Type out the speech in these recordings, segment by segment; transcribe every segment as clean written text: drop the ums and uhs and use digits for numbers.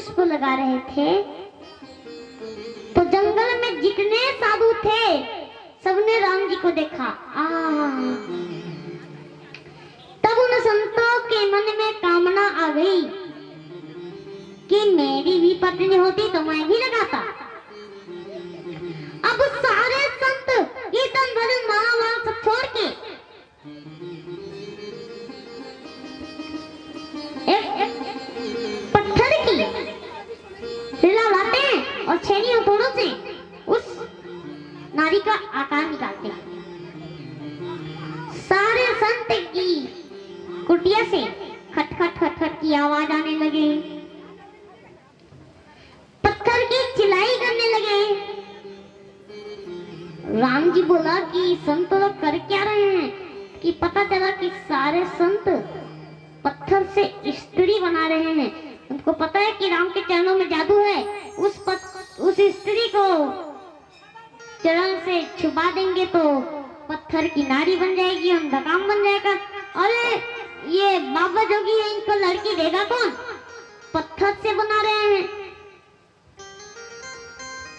पुष्प लगा रहे थे तो जंगल में जितने साधु थे सबने राम जी को देखा। तब उन संतों के मन में कामना आ गई कि मेरी भी पत्नी होती तो मैं भी लगाता। अब सारे संत कीर्तन भजन माला वाला सब छोड़ के एक पत्थर की लीला लाते हैं और छेनी हथौड़ों से उस नारी का आकार निकालते हैं। सारे संत की कुटिया से खटखट खटखट की आवाज आने लगे, पत्थर की चिल्लाई करने लगे। राम जी बोला कि संत लोग कर क्या रहे हैं कि पता चला कि सारे संत पत्थर से स्त्री बना रहे हैं। उनको पता है कि राम के चरणों में जादू है, उस स्त्री को चरण से छुपा देंगे तो पत्थर की नारी बन जाएगी, उनका काम बन जाएगा। अरे ये बाबा जोगी है, इनको लड़की देगा कौन? पत्थर से बना रहे हैं।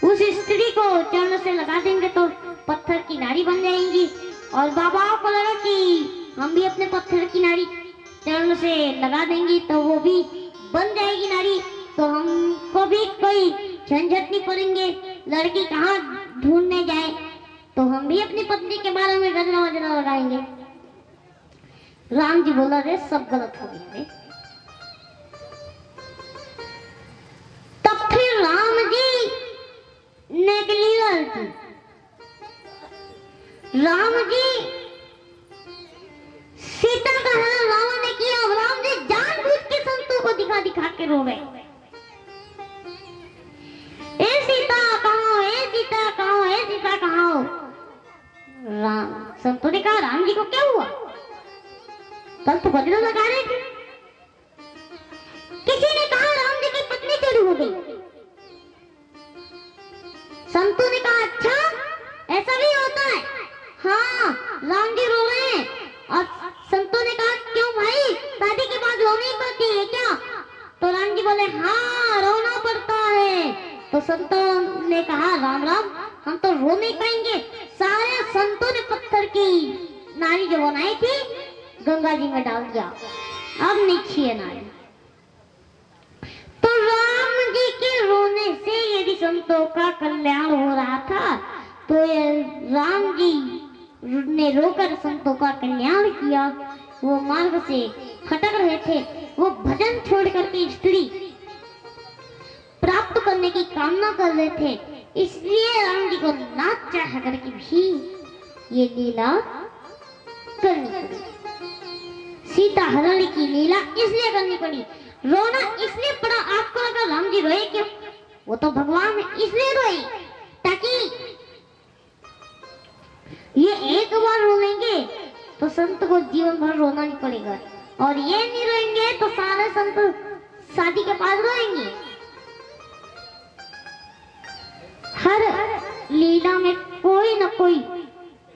उस स्त्री को चरण से लगा देंगे तो पत्थर की नारी बन जाएंगी। और बाबाओं को लगा कि हम भी अपने पत्थर की नारी चरण से लगा देंगी तो वो भी बन जाएगी नारी, तो हमको भी कोई झंझट नहीं पड़ेंगे, लड़की कहाँ ढूंढने जाए, तो हम भी अपनी पत्नी के बारे में गजरा वजरा लगाएंगे। राम जी बोला रे सब गलत हो गया रे। तब फिर राम जी ने एक लीला की। राम जी सीता का हरण रावण ने किया। राम जी जानबूझ के संतों को दिखा दिखा के रो रहे, ए सीता कहाँ, ए सीता कहाँ, ए सीता कहाँ? राम संतों ने कहा राम जी को क्या हुआ? कल तो गजरा लगा रहे थे। किसी ने कहा राम जी की पत्नी चोरी हो गई। संतों ने कहा अच्छा ऐसा भी होता है? हाँ राम जी रो रहे हैं। और संतों ने कहा क्यों भाई, शादी के बाद रोनी पड़ती है क्या? तो राम जी बोले हाँ रोना पड़ता है। तो संतों ने कहा राम राम हम तो रो नहीं पाएंगे। सारे संतों ने पत्थर की नारी जो बनाई थी गंगा जी में डाल दिया, अब नहीं छिए नारी। तो राम जी के रोने से यदि संतों का कल्याण हो रहा था तो ये राम जी ने रोकर संतों का कल्याण किया। वो मार्ग से भटक रहे थे, वो भजन छोड़ करके स्त्री प्राप्त करने की कामना कर रहे थे, इसलिए राम जी को नाच चाह करके भी ये लीला करनी पड़ी। सीता हरण की लीला इसलिए करनी पड़ी, रोना इसलिए पड़ा। आपको लगा राम जी रोए क्यों? वो तो भगवान है इसलिए रोए ताकि ये एक बार रोएंगे तो संत को जीवन भर रोना नहीं पड़ेगा, और ये नहीं रोएंगे तो सारे संत शादी के बाद रोएंगे। हर लीला में कोई न कोई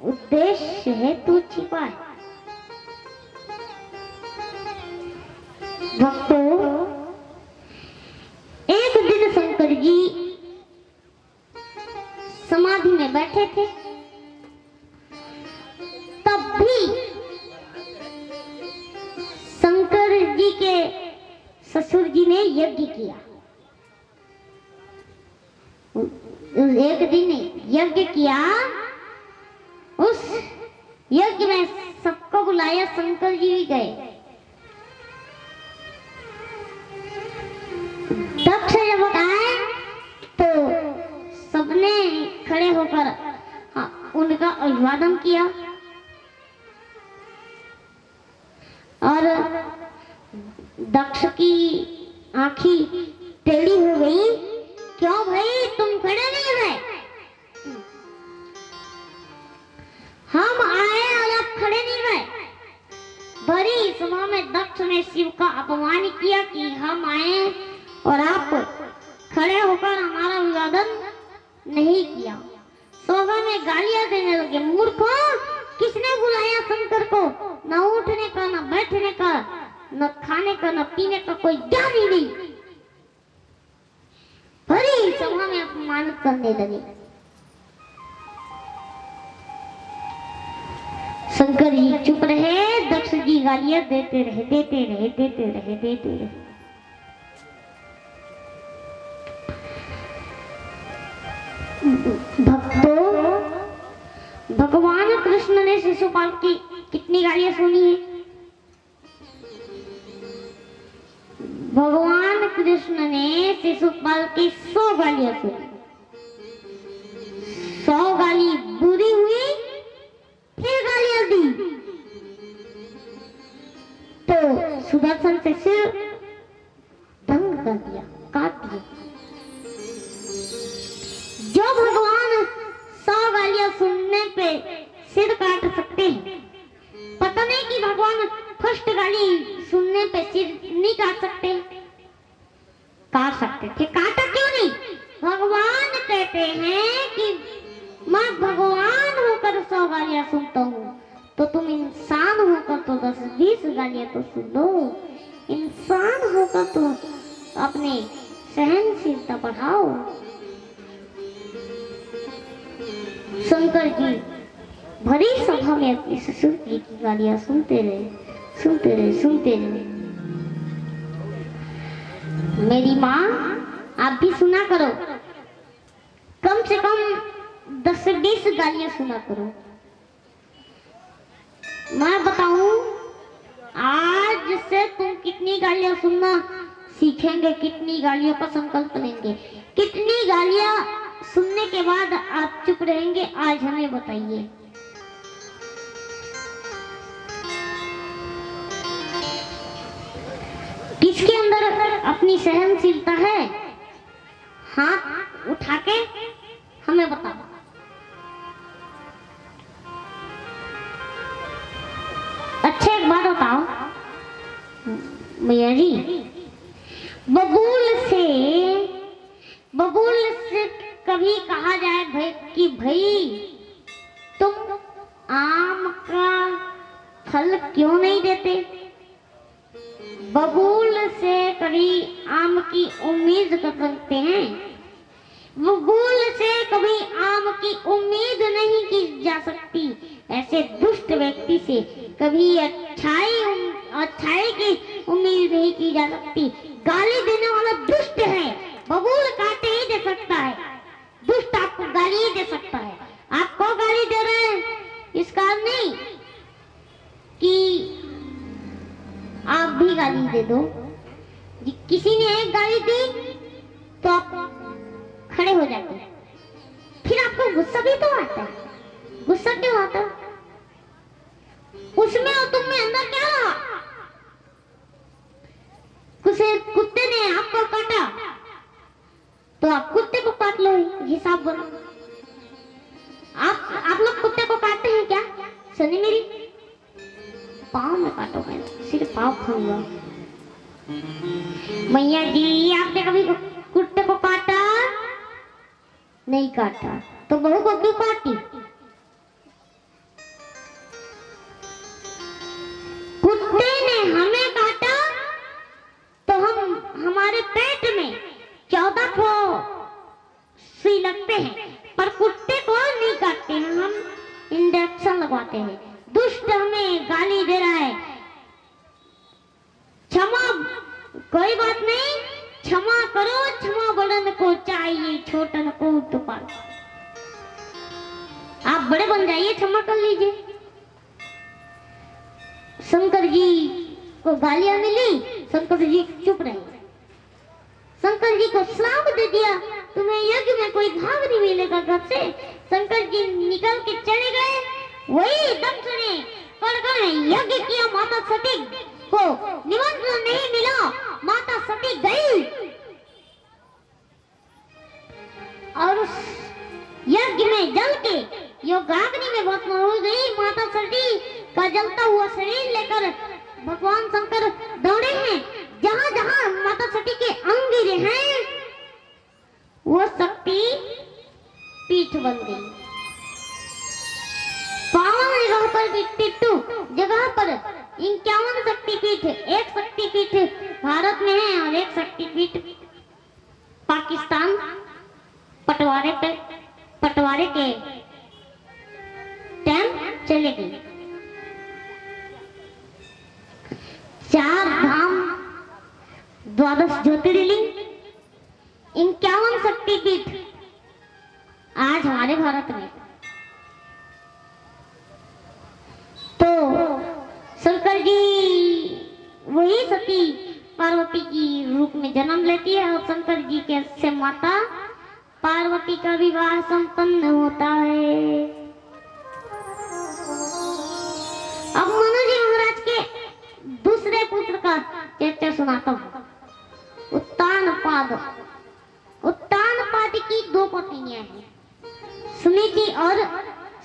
उद्देश्य है तो छिपा है। भक्तों एक दिन शंकर जी समाधि में बैठे थे, तब भी शंकर जी के ससुर जी ने यज्ञ किया। एक दिन यज्ञ किया, उस यज्ञ में सबको बुलाया, शंकर जी भी गए। दक्ष जब आए तो सबने खड़े होकर उनका अभिवादन किया और दक्ष की आंखें टेढ़ी हो गई। क्यों भाई तुम खड़े नहीं हुए? हम आए और आप खड़े नहीं हुए। बड़ी सभा में दक्ष ने शिव का अपमान किया कि हम आए और आप खड़े होकर हमारा अभिवादन नहीं किया। सभा में गालियां देने लगे, मूर्खों किसने बुलाया शंकर को? न उठने का, न बैठने का, न खाने का, न पीने का कोई ज्ञान ही नहीं। अपमानित करने लगे। शंकर जी चुप रहे, दक्ष जी गालियां देते रहे, देते रहे, देते रहे, देते रहे। भक्तों, भगवान कृष्ण ने शिशुपाल की कितनी गालियां सुनी है? भगवान कृष्ण ने शिशुपाल की 100 गालियां सुनी। 100 गाली बुरी हुई, फिर गालियां दी तो सुदर्शन से सिर भंग कर दिया, काट दिया। जो भगवान 100 गालियां सुनने पे सिर काट सकते हैं, पता नहीं कि भगवान फर्स्ट गाली सुनने पे सिर नहीं काट सकते? काट सकते थे, काटा क्यों नहीं? भगवान कहते हैं कि मैं भगवान होकर 100 गालियां सुनता हूँ, तो तुम इंसान होकर तो 10-20 गालियां तो सुन लो। इंसान होकर तो अपने सहनशीलता बढ़ाओ। शंकर जी भरी सभा में अपने ससुर जी की गालियां सुनते रहे, सुनते रहे, सुनते रहे। मेरी माँ, आप भी सुना करो, कम से कम 10-20 गालियां सुना करो। मैं बताऊं, आज से तुम कितनी गालियां सुनना सीखेंगे, कितनी गालियों का संकल्प लेंगे, कितनी गालियां सुनने के बाद आप चुप रहेंगे, आज हमें बताइए। किसके अंदर अपनी सहनशीलता है? हाथ उठा के हमें बताओ। अच्छा एक बात बताओ मैया जी, बबूल से कभी कहा जाए भाई कि भाई तुम आम का फल क्यों नहीं देते? बबूल से कभी आम की उम्मीद कर सकते हैं? बबूल से कभी आम की उम्मीद नहीं की जा सकती। ऐसे दुष्ट व्यक्ति से कभी अच्छाई की उम्मीद नहीं की जा सकती। गाली देने वाला दुष्ट है, बबूल काटे ही दे सकता है, दुष्ट आपको गाली ही दे सकता है। आपको गाली दे रहे हैं इस कारण नहीं कि आप भी गाली दे दो। किसी ने एक गाली दी तो आप खड़े हो जाते हैं, फिर आपको गुस्सा भी तो आता है। गुस्सा क्यों आता? उसमें और तुम में अंदर क्या रहा? कुत्ते ने आपको काटा तो आप कुत्ते को काट लो, हिसाब बनो। आप लोग कुत्ते को काटते हैं क्या? सुनिए मेरी, पाँव में काटोगे, सिर्फ पाँव खाऊंगा। मैया जी, आपने कभी कुत्ते को काटा? नहीं काटा, तो बहू को क्यों काटी? कुत्ते ने हमें काटा तो हमारे पेट में 14 सुई लगते हैं, पर कुत्ते को नहीं काटते हैं, हम इंजेक्शन लगवाते हैं। दुष्ट हमें गाली दे रहा है, क्षमा, कोई बात नहीं, क्षमा करो, क्षमा बड़न को चाहिए, छोटन को तो पाल। आप बड़े बन जाइए, क्षमा कर लीजिए। शंकर जी को गालियां मिली, शंकर जी चुप रहे। शंकर जी को श्राप दे दिया, तुम्हें यज्ञ में कोई भाग नहीं मिलेगा घर से। शंकर जी निकल के चले गए। वही दक्ष ने पड़कर यज्ञ किया, माता सती को निमंत्रण नहीं मिला, माता सती गई और उस यज्ञ में जल के योगाग्नि में भस्म हो गई। माता सती का जलता हुआ शरीर लेकर भगवान शंकर दौड़े हैं। जहां जहां माता सती के अंग गिरे हैं वो शक्ति पीठ बन गई। पावन जगह पर भी टिट्टू जगह पर 51 शक्तिपीठ, एक शक्तिपीठ भारत में है और एक शक्तिपीठ पाकिस्तान पटवा पटवारे के टाइम चले गए। 4 धाम, 12 ज्योतिर्लिंग, 51 शक्तिपीठ आज हमारे भारत में। तो शंकर जी वही सती पार्वती की रूप में जन्म लेती है और शंकर जी के से माता पार्वती का विवाह संपन्न होता है। अब मनु जी महाराज के दूसरे पुत्र का चर्चा सुनाता हूँ। उत्तानपाद। उत्तानपाद की 2 पत्नियां हैं, सुनीति और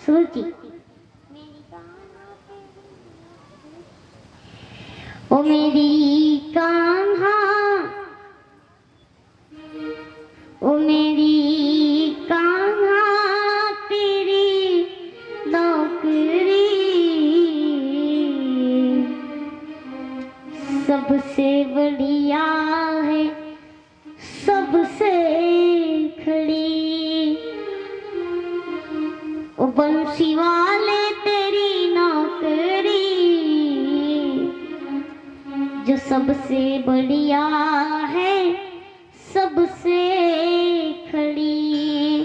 सुरुचि। ओ मेरी कान्हा, ओ मेरी कान्हा तेरी नौकरी सबसे बढ़िया है, सबसे खड़ी। ओ बंसी वाले तेरी नौकरी जो सबसे बढ़िया है, सबसे खड़ी।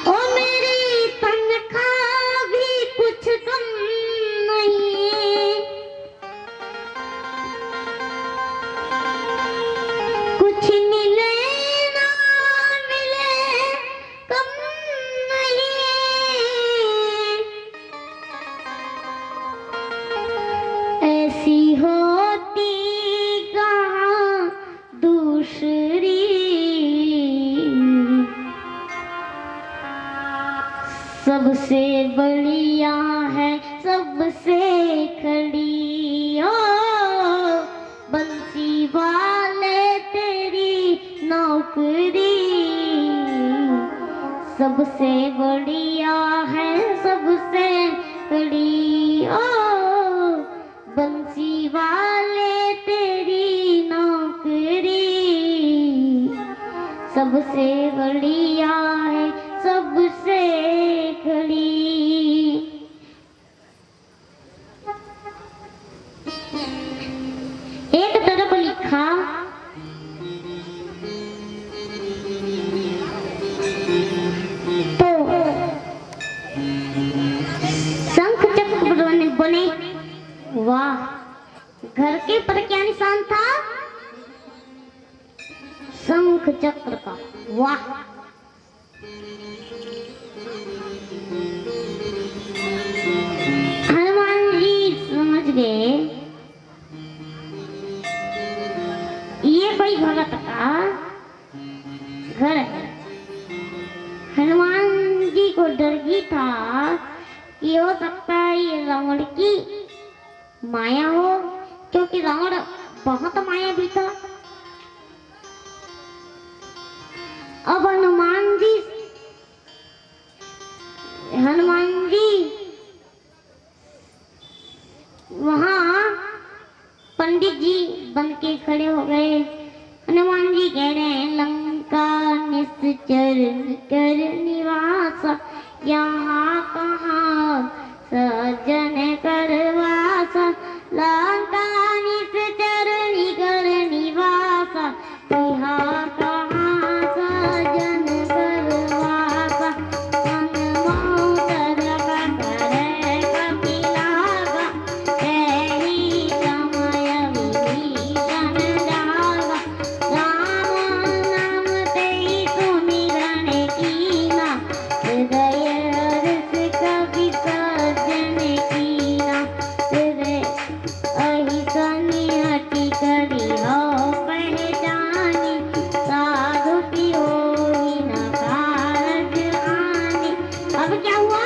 ओ मेरी तनख्वाह भी कुछ कम नहीं, कुछ मिले ना मिले कम नहीं। ऐसी होती कहाँ दूसरी, सबसे बढ़िया है, सबसे खड़ी। ओ बंसी वाले तेरी नौकरी सबसे बढ़िया है, सबसे खड़ी। ओ बंसी वाले तेरी नौकरी सबसे बढ़िया है, सबसे खड़ी। एक तरफ लिखा तो शंख चक्र बने। वाह, घर के पर क्या निशान था? शंख चक्र का। वाह, हनुमान जी समझ गए ये कोई भगत का घर है। हनुमान जी को डर ही था कि हो सकता है ये रावण की माया हो, क्योंकि रावण बहुत माया भी था। अब हनुमान जी वहां पंडित जी बन के खड़े हो गए। हनुमान जी कह रहे हैं लंका निश्चर कर निवास, यहाँ कहाँ सज्जन करवास। लंका निश्चर कर निवास, यहाँ कहाँ सज्जन करवास। मनमोहन करे कपिलाग, एहि समय विभीषण जाग। राम नाम तेहि सुमिरन कीना, हृदय हर्ष कपि सज्जन कीना। हृदय अहिसनि हठि करि हो पहचानी, साधु की होई न कारज आनी। अब क्या हुआ?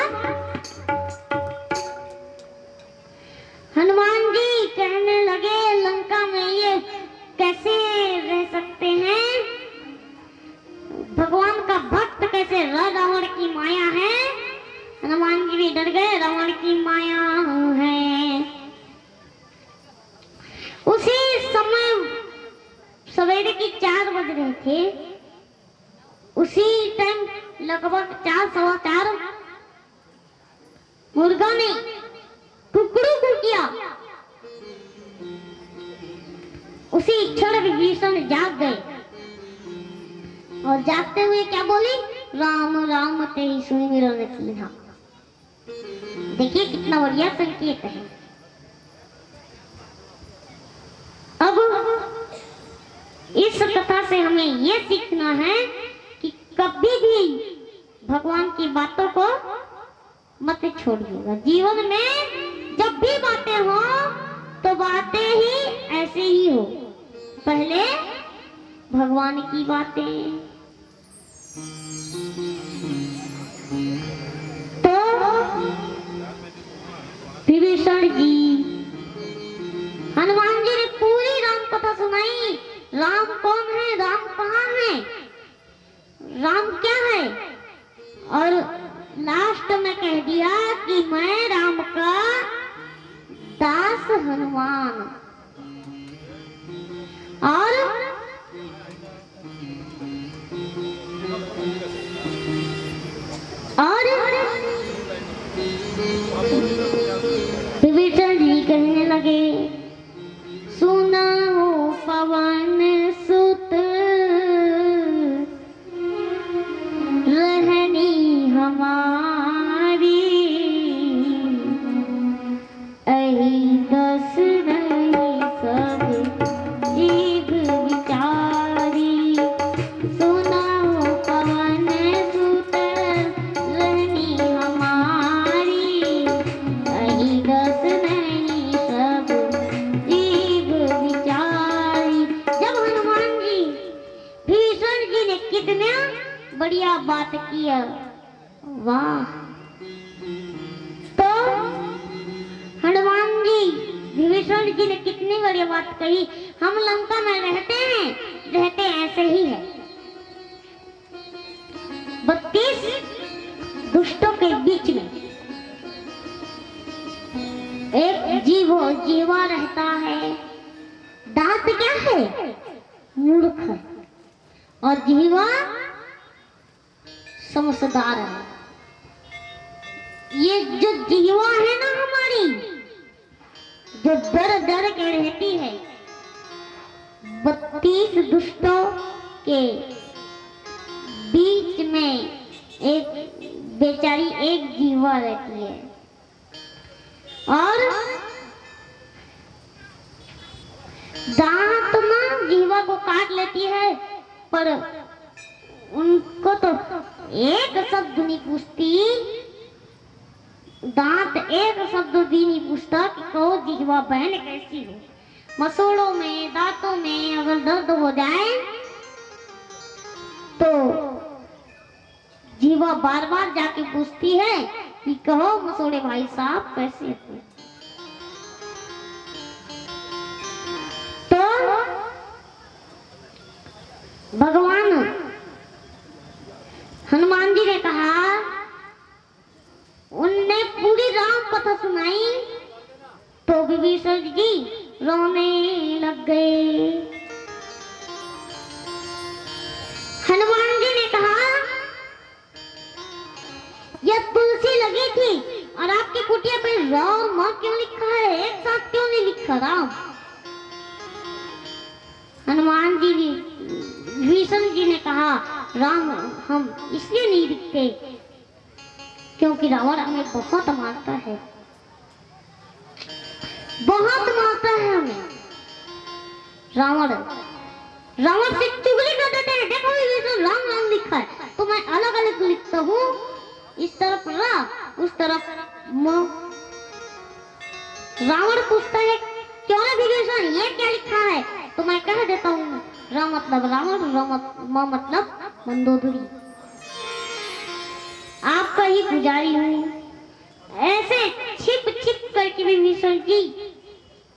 हनुमान जी कहने लगे लंका में ये कैसे रह सकते हैं? भगवान का भक्त कैसे? रावण की माया है। हनुमान जी भी डर गए, रावण की माया है। उसी समय सवेरे की 4 बज रहे थे। उसी टाइम लगभग 4 मुर्गा ने कुकड़ू किया। उसी क्षण विभीषण जाग गए और जागते हुए क्या बोली, राम राम तेरी सुनी मेरा कीन्हा। देखिए कितना बढ़िया संकेत है। अब इस कथा से हमें यह सीखना है कि कभी भी भगवान की बातों को मत छोड़िएगा। जीवन में जब भी बातें हो तो बातें ही ऐसे ही हो, पहले भगवान की बातें। तो विभीषण जी, हनुमान जी ने पूरी राम कथा सुनाई। राम कौन है, राम कहाँ है, राम क्या है, और लास्ट में कह दिया कि मैं राम का दास हनुमान। और विभीषण जी कहने लगे, सुना हो पवन सुत रहनी हमारी, अहि दस नहीं सब जीव विचारी। सुना हो पवन सुत रहनी हमारी, अहि दस नहीं सब जीव विचारी। जब हनुमान जी, भीषण जी ने कितना बढ़िया बात किया, वाह। तो हनुमान जी, विभीषण जी ने कितनी बढ़िया बात कही। हम लंका में रहते ऐसे ही है। 32 दुष्टों के बीच में एक जीवा रहता है। दांत क्या है, मूर्ख है, और जीवा समझदार है। ये जो जीवा है ना हमारी, जो डर डर के रहती है, 32 दुष्टों के बीच में एक बेचारी एक जीवा रहती है। और दांत ना जीवा को काट लेती है, पर उनको तो एक शब्द नहीं पूछती, दांत एक शब्द भी नहीं पूछता कि कहो जीवा बहन कैसी हो। मसूड़ों में, दांतों में अगर दर्द हो जाए तो जीवा बार बार जाके पूछती है कि कहो मसूड़े भाई साहब कैसे हो। तो भगवान हनुमान जी ने कहा, उनने पूरी राम कथा सुनाई तो विभीषण जी रोने लग गए। हनुमान जी ने कहा, यह तुलसी लगी थी और आपकी कुटिया पे राम क्यों लिखा है, एक साथ क्यों नहीं लिखा राम। हनुमान जी, विभीषण जी ने कहा, राम हम इसलिए नहीं लिखते क्योंकि रावण हमें बहुत मारता है, बहुत मारता है हमें। रावण से चुगली कर देते हैं। देखो ये तो राम राम लिखा है, तो मैं अलग अलग लिखता हूँ, इस तरफ रा उस तरफ म। रावण पूछता है क्यों है विभीषण, ये क्या लिखा है, तो मैं कह देता हूँ राम मतलब रावण, म मतलब मंदोदरी, आपका ही पुजारी हूँ। ऐसे छिप छिप करके विभीषण जी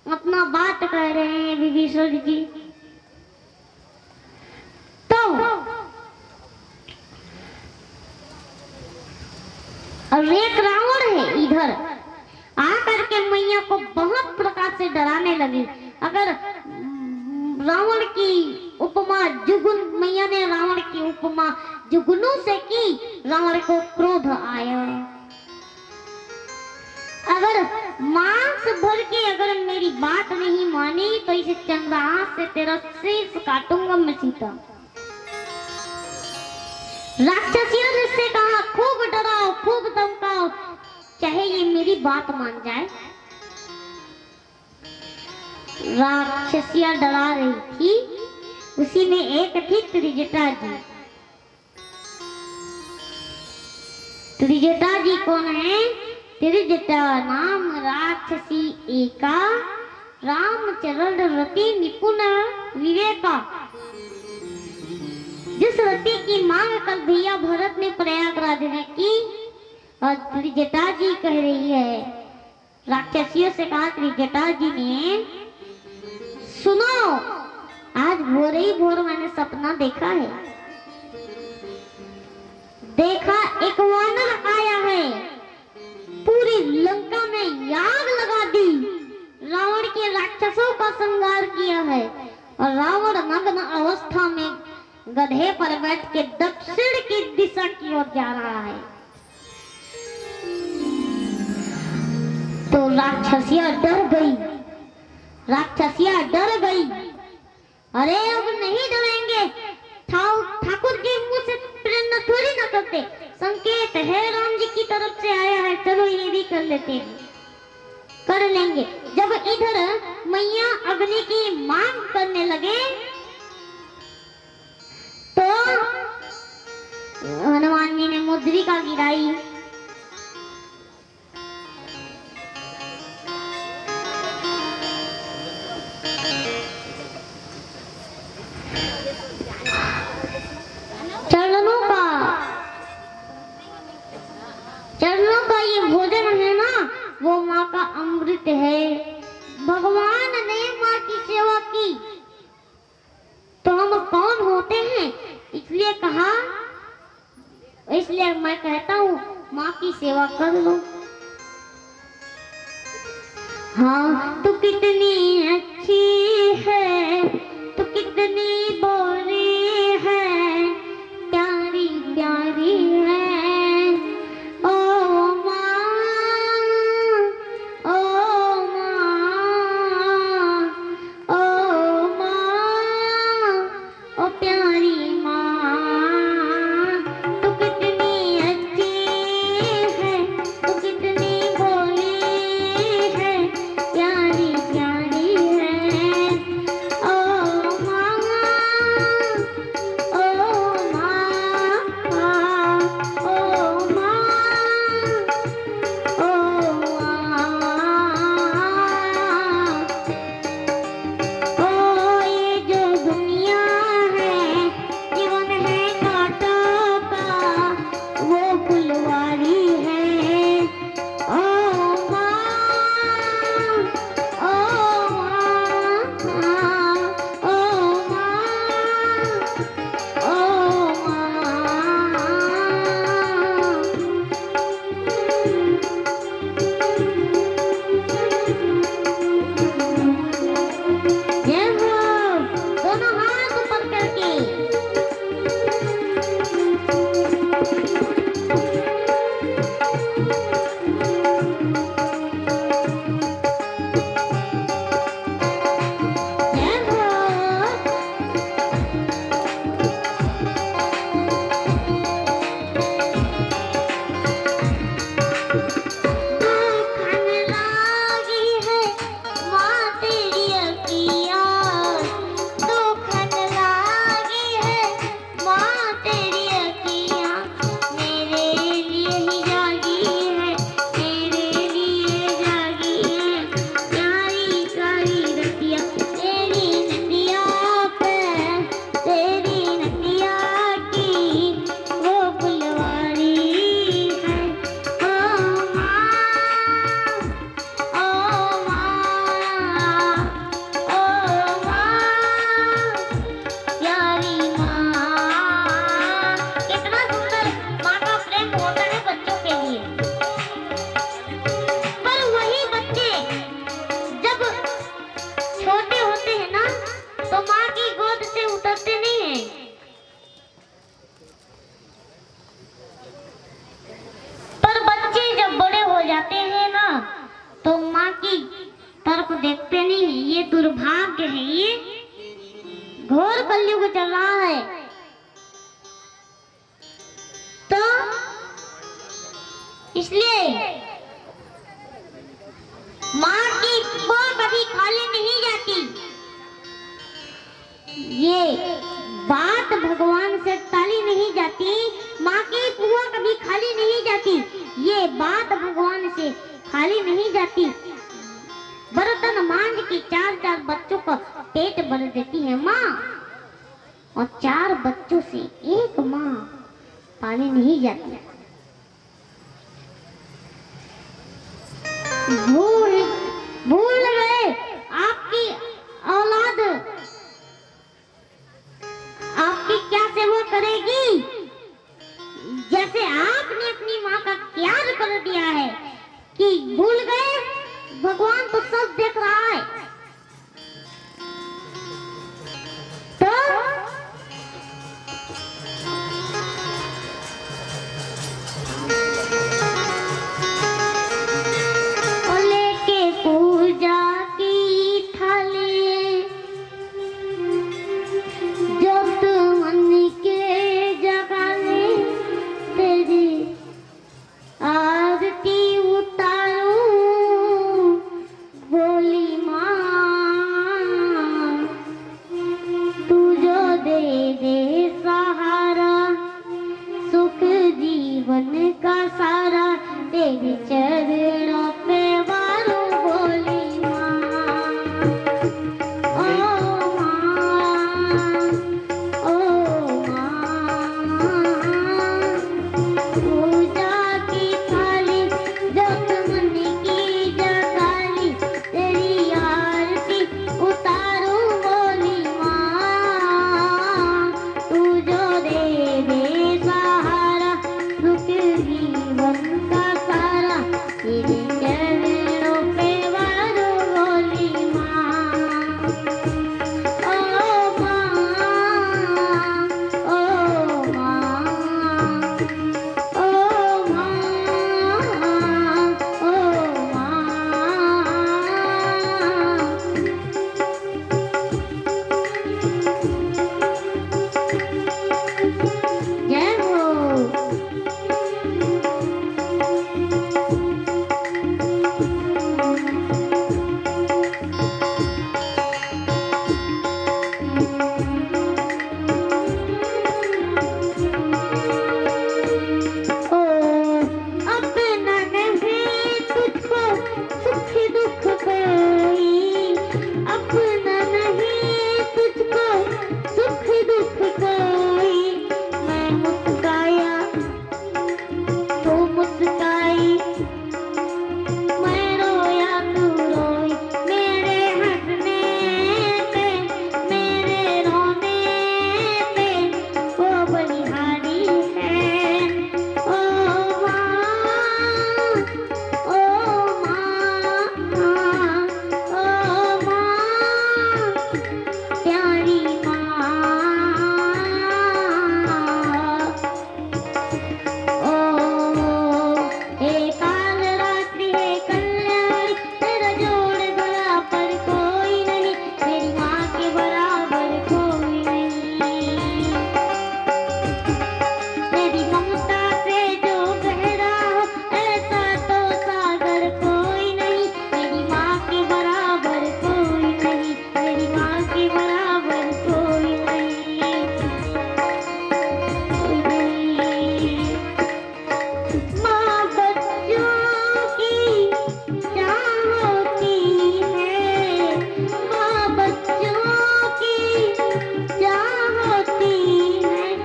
अपना बात कर रहे हैं। विभीषण जी तो और एक रावण है इधर आकर के मैया को बहुत प्रकार से डराने लगी। अगर रावण की उपमा जुगुन, मैया ने रावण की उपमा जुगनू से की। रावण को क्रोध आया, अगर मांस भर के अगर मेरी बात नहीं मानी तो इसे चंद्रहास से तेरा शीश काटूंगा मैं सीता। राक्षसियों ने से कहा खूब डराओ, खूब धमकाओ, चाहे ये मेरी बात मान जाए। राक्षसियां डरा रही थी, उसी में एक थी त्रिजटा जी। त्रिजटा जी कौन है? त्रिजटा नाम राक्षसी एका, रामचरण रति निपुण विवेका। जिस रति की मांग कल भैया भरत ने प्रयागराज में की, और त्रिजटा जी कह रही है, राक्षसियों से कहा त्रिजटा जी ने, सुनो आज भोर ही भोर मैंने सपना देखा है। देखा एक वानर आया है, पूरी लंका में याग लगा दी, रावण के राक्षसों का संहार किया है, और रावण नग्न अवस्था में गधे पर बैठ के दक्षिण की दिशा की ओर जा रहा है। तो राक्षसियां डर गई, राक्षसियां डर गई। अरे अब नहीं डरेंगे, ठाकुर के मुंह से प्रेरणा थोड़ी ना करते, संकेत है राम जी की तरफ से आया है, चलो ये भी कर लेते हैं, कर लेंगे। जब इधर मैया अग्नि की मांग करने लगे तो हनुमान जी ने मुद्रिका गिराई। चरणों का ये भोजन है ना, वो माँ का अमृत है। भगवान ने माँ की सेवा की तो हम कौन होते हैं, इसलिए कहा, इसलिए मैं कहता हूँ माँ की सेवा कर लो। हाँ तू कितनी अच्छी है, तू कितनी बोली है, प्यारी प्यारी है। प्यारी प्यारी माँ की गोद से उतरते नहीं हैं। पर बच्चे जब बड़े हो जाते हैं ना तो माँ की तरफ देखते नहीं हैं। ये दुर्भाग्य है, ये घोर कलयुग चल रहा है। तो इसलिए माँ की कुआं कभी खाली नहीं जाती। ये बात भगवान से टाली नहीं जाती। माँ की कुआं कभी खाली नहीं जाती। ये बात भगवान से खाली नहीं जाती। बर्तन मांझ के 4-4 बच्चों का पेट भर देती है माँ, और 4 बच्चों से एक माँ पाली नहीं जाती। भूल गए आपकी औलाद आपकी क्या सेवा करेगी। जैसे आपने अपनी माँ का त्याग कर दिया है कि भूल गए, भगवान तो सब देख रहा है। तो जीवन का सारा तेरे